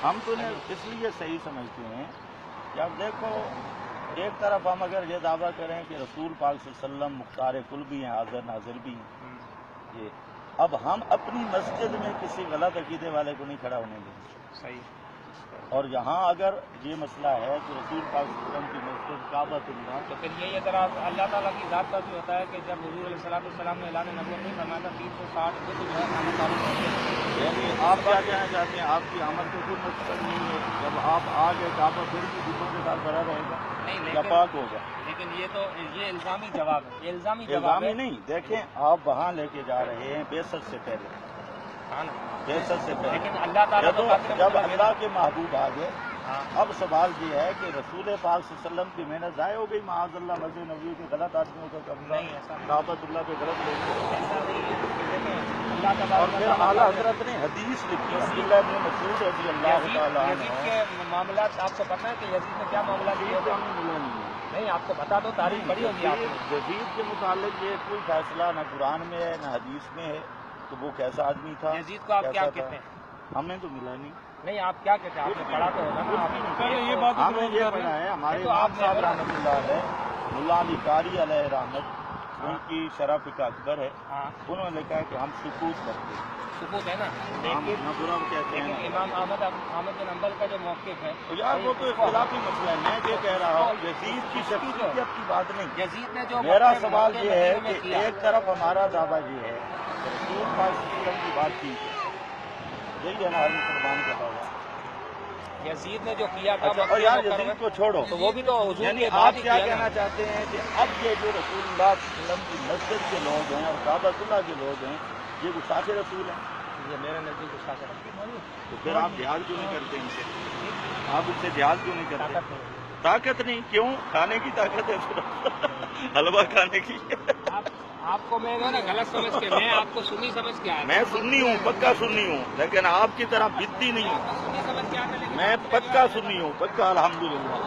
ہم تو اس لیے صحیح سمجھتے ہیں کہ اب دیکھو ایک طرف ہم اگر یہ دعویٰ کریں کہ رسول پاک صلی اللہ علیہ وسلم مختار کل بھی ہیں، حاضر ناظر بھی ہیں، یہ اب ہم اپنی مسجد میں کسی غلط عقیدے والے کو نہیں کھڑا ہونے دیں گے. صحیح. اور یہاں اگر یہ مسئلہ ہے تو رسول پاک صلی اللہ علیہ وسلم کی مسجد کعبۃ اللہ، تو پھر یہ اگر اللہ تعالیٰ کی ذات پر بھی ہوتا ہے کہ جب حضور علیہ السلام نے اعلان نبوت نہیں فرمایا تھا 360 دن جو ہے نام تعلق ہوتے یعنی آپ کیا کہنا چاہتے ہیں آپ کی آمد کو کوئی مقصد نہیں ہے، جب آپ آ گئے کعبہ پھر بھی دکھوں کے ساتھ بھرا رہے گا نہیں یا پاک ہوگا؟ لیکن یہ تو یہ الزامی جواب ہے، یہ الزامی جواب الزامی ہے. نہیں، دیکھیں آپ وہاں لے کے جا رہے ہیں بعثت سے پہلے، ہاں نا. بعثت سے پہلے لیکن اللہ تعالیٰ تو جب اللہ کے محبوب آ گئے. ہاں. اب سوال یہ ہے کہ رسول پاک صلی اللہ علیہ وسلم کی محنت ضائع ہو گئی، معاذ اللہ مسجد نبوی کے غلط آدمیوں کا قبضہ، نہیں، ایسا نہیں. کعبۃ اللہ پہ غلط لوگ، ایسا نہیں ہے. دیکھیں اللہ تعالیٰ اور پھر اعلیٰ حضرت نے حدیث لکھی عبداللہ ابن مسعود رضی اللہ تعالیٰ یزید عنہ. کے معاملات آپ کو پتہ ہے کہ یزید نے کیا معاملات کیے یہ تھے؟ تو ہمیں ملا نہیں ہے. نہیں آپ کو بتا دو، تاریخ پڑھی ہوگی آپ نے. یزید کے متعلق یہ کوئی فیصلہ نہ قرآن میں ہے نہ حدیث میں ہے کہ وہ کیسا آدمی تھا. یزید کو آپ کیا کیسا کہتے تھا؟ ہیں؟ ہمیں تو ملا نہیں. نہیں آپ کیا کہتے ہیں؟ آپ نے پڑھا تو ہوگا نا. ہم نے یہ پڑھا ہے، ہمارے امام صاحب رحمۃ اللہ علیہ، ملا علی قاری علیہ رحمت، ان کی شرح فقہ اکبر ہے، ہاں انہوں نے لکھا ہے کہ ہم سکوت کرتے ہیں، ثبوت ہے نا. ہم لیکن نہ برا کہتے ہیں لیکن نہ امام احمد بن حنبل کا جو موقف ہے تو یار وہ تو اختلافی مسئلہ ہے. میں یہ کہہ رہا ہوں یزید کی شخصیت کی بات نہیں. یزید نے جو میرا موقف سوال یہ ہے مدینے میں کہ کیا، ایک طرف ہمارا دعویٰ یہ ہے کہ رسول پاک صلی اللہ علیہ وسلم کی بات ٹھیک ہے، یہی ہے نا ہر مسلمان کا دعویٰ. یزید نے جو کیا تھا اچھا، اور یار یزید کو چھوڑو، تو وہ بھی تو حضور یعنی کے آپ بعد ہی کیا کیا نا. کہنا چاہتے ہیں کہ اب یہ جو رسول اللہ صلی اللہ علیہ وسلم کی مسجد کے لوگ ہیں اور کعبۃ اللہ کے لوگ ہیں یہ گستاخ رسول ہیں؟ یہ میرے نزدیک گستاخ رسول ہے. تو پھر آپ جہاد کیوں نہیں کرتے ان سے؟ آپ ان سے جہاد کیوں نہیں کرتے؟ طاقت نہیں. طاقت نہیں، کیوں؟ کھانے کی طاقت ہے صرف حلوہ کھانے کی. آپ کو میں نے نا غلط سمجھ کے میں آپ کو سنی سمجھ کے آیا. میں سنی ہوں، پکا سنی ہوں، لیکن آپ کی طرح بدتی نہیں ہوں. سنی سمجھ کے آتا لیکن میں پکا سنی ہوں، پکا الحمدللہ.